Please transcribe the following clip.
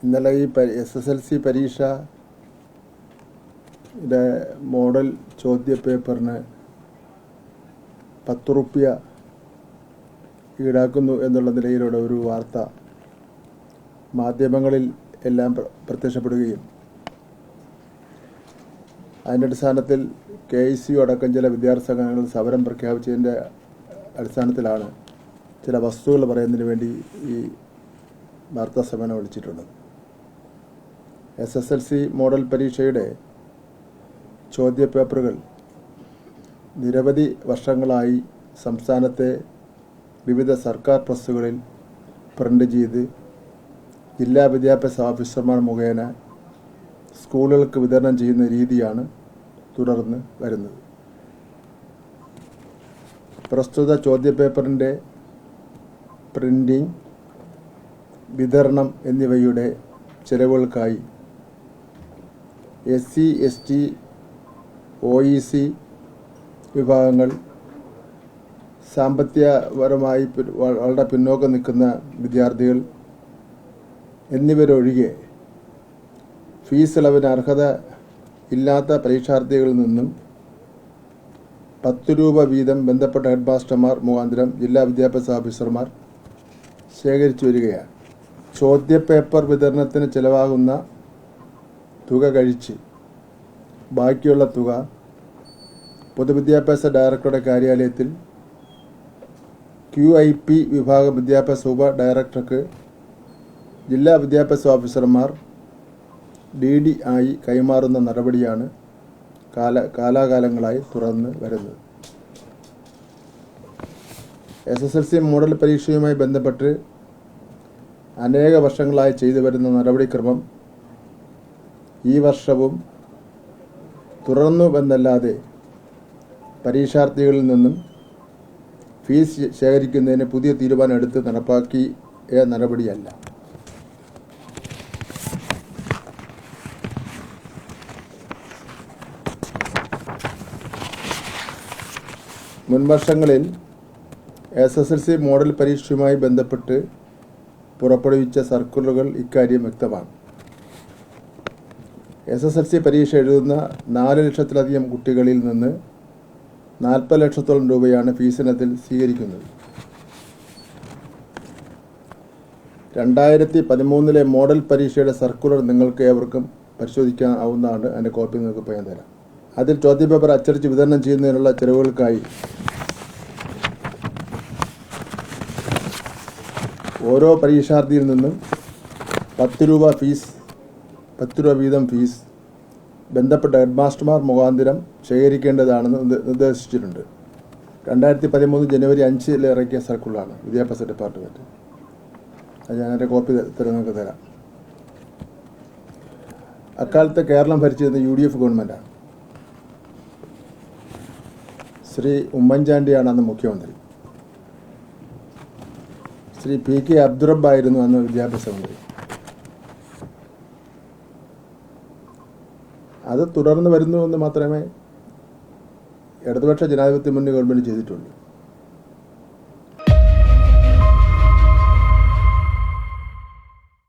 ഇന്നലെ ഈ SSLC പരീക്ഷയുടെ മോഡൽ ചോദ്യപേപ്പറിന് 10 റുപ്യ ഈടാക്കുന്നു എന്നുള്ള നിലയിലുള്ള ഒരു വാർത്ത മാധ്യമങ്ങളിൽ എല്ലാം പ്രത്യക്ഷപ്പെടുകയും അതിൻ്റെ അടിസ്ഥാനത്തിൽ KSU അടക്കം ചില വിദ്യാർത്ഥി സംഘടനകൾ സമരം പ്രഖ്യാപിച്ചതിൻ്റെ അടിസ്ഥാനത്തിലാണ് ചില വസ്തുതകൾ പറയുന്നതിന് വേണ്ടി ഈ വാർത്താ സമ്മേളനം വിളിച്ചിട്ടുള്ളത്. SSLC മോഡൽ പരീക്ഷയുടെ ചോദ്യപേപ്പറുകൾ നിരവധി വർഷങ്ങളായി സംസ്ഥാനത്തെ വിവിധ സർക്കാർ പ്രസ്സുകളിൽ പ്രിൻ്റ് ചെയ്ത് ജില്ലാ വിദ്യാഭ്യാസ ഓഫീസർമാർ മുഖേന സ്കൂളുകൾക്ക് വിതരണം ചെയ്യുന്ന രീതിയാണ് തുടർന്ന് വരുന്നത്. പ്രസ്തുത ചോദ്യപേപ്പറിൻ്റെ പ്രിൻറ്റിംഗ്, വിതരണം എന്നിവയുടെ ചെലവുകൾക്കായി SC, ST, OEC വിഭാഗങ്ങൾ, സാമ്പത്തികപരമായി വളരെ പിന്നോക്കം നിൽക്കുന്ന വിദ്യാർത്ഥികൾ എന്നിവരൊഴികെ ഫീസ് ഇളവിന് അർഹത ഇല്ലാത്ത പരീക്ഷാർത്ഥികളിൽ നിന്നും 10 രൂപ വീതം ബന്ധപ്പെട്ട ഹെഡ് മാസ്റ്റർമാർ മുഖാന്തരം ജില്ലാ വിദ്യാഭ്യാസ ഓഫീസർമാർ ശേഖരിച്ചു വരികയാണ്. ചോദ്യപേപ്പർ വിതരണത്തിന് ചിലവാകുന്ന തുക കഴിച്ച് ബാക്കിയുള്ള തുക പൊതുവിദ്യാഭ്യാസ ഡയറക്ടറുടെ കാര്യാലയത്തിൽ QIP വിഭാഗം വിദ്യാഭ്യാസ ഉപ ഡയറക്ടർക്ക് ജില്ലാ വിദ്യാഭ്യാസ ഓഫീസർമാർ DD ആയി കൈമാറുന്ന നടപടിയാണ് കാലാകാലങ്ങളായി തുടർന്ന് വരുന്നത്. SSLC മോഡൽ പരീക്ഷയുമായി ബന്ധപ്പെട്ട് അനേക വർഷങ്ങളായി ചെയ്തു വരുന്ന നടപടിക്രമം ഈ വർഷവും തുടർന്നുവെന്നല്ലാതെ പരീക്ഷാർത്ഥികളിൽ നിന്നും ഫീസ് ശേഖരിക്കുന്നതിന് പുതിയ തീരുമാനം എടുത്ത് നടപ്പാക്കിയ നടപടിയല്ല. മുൻവർഷങ്ങളിൽ SSLC മോഡൽ പരീക്ഷയുമായി ബന്ധപ്പെട്ട് പുറപ്പെടുവിച്ച സർക്കുലറുകൾ ഇക്കാര്യം വ്യക്തമാണ്. SSLC പരീക്ഷ എഴുതുന്ന 4 ലക്ഷത്തിലധികം കുട്ടികളിൽ നിന്ന് 40 ലക്ഷത്തോളം രൂപയാണ് ഫീസിനത്തിൽ സ്വീകരിക്കുന്നത്. 2013 മോഡൽ പരീക്ഷയുടെ സർക്കുലർ നിങ്ങൾക്ക് ഏവർക്കും പരിശോധിക്കാവുന്നതാണ്. അതിൻ്റെ കോപ്പി നിങ്ങൾക്ക് പറയാൻ തരാം. അതിൽ ചോദ്യപേപ്പർ അച്ചടിച്ച് വിതരണം ചെയ്യുന്നതിനുള്ള ചെലവുകൾക്കായി ഓരോ പരീക്ഷാർത്ഥിയിൽ നിന്നും 10 രൂപ വീതം ഫീസ് ബന്ധപ്പെട്ട ഹെഡ് മാസ്റ്റർമാർ മുഖാന്തരം ശേഖരിക്കേണ്ടതാണെന്ന് നിർദ്ദേശിച്ചിട്ടുണ്ട്. 2013 ജനുവരി 5 ഇറക്കിയ സർക്കുലറാണ് വിദ്യാഭ്യാസ ഡിപ്പാർട്ട്മെൻറ്റ്. അത് ഞാൻ എൻ്റെ കോപ്പി നിങ്ങൾക്ക് തരാം. അക്കാലത്ത് കേരളം ഭരിച്ചിരുന്ന UDF ഗവൺമെൻറ്റാണ്. ശ്രീ ഉമ്മൻചാണ്ടിയാണ് അന്ന് മുഖ്യമന്ത്രി. ശ്രീ PK അബ്ദുറബ്ബായിരുന്നു അന്ന് വിദ്യാഭ്യാസ മന്ത്രി. അത് തുടർന്ന് വരുന്നുവെന്ന് മാത്രമേ ഇടതുപക്ഷ ജനാധിപത്യ മുന്നണി ഗവൺമെൻറ് ചെയ്തിട്ടുള്ളൂ.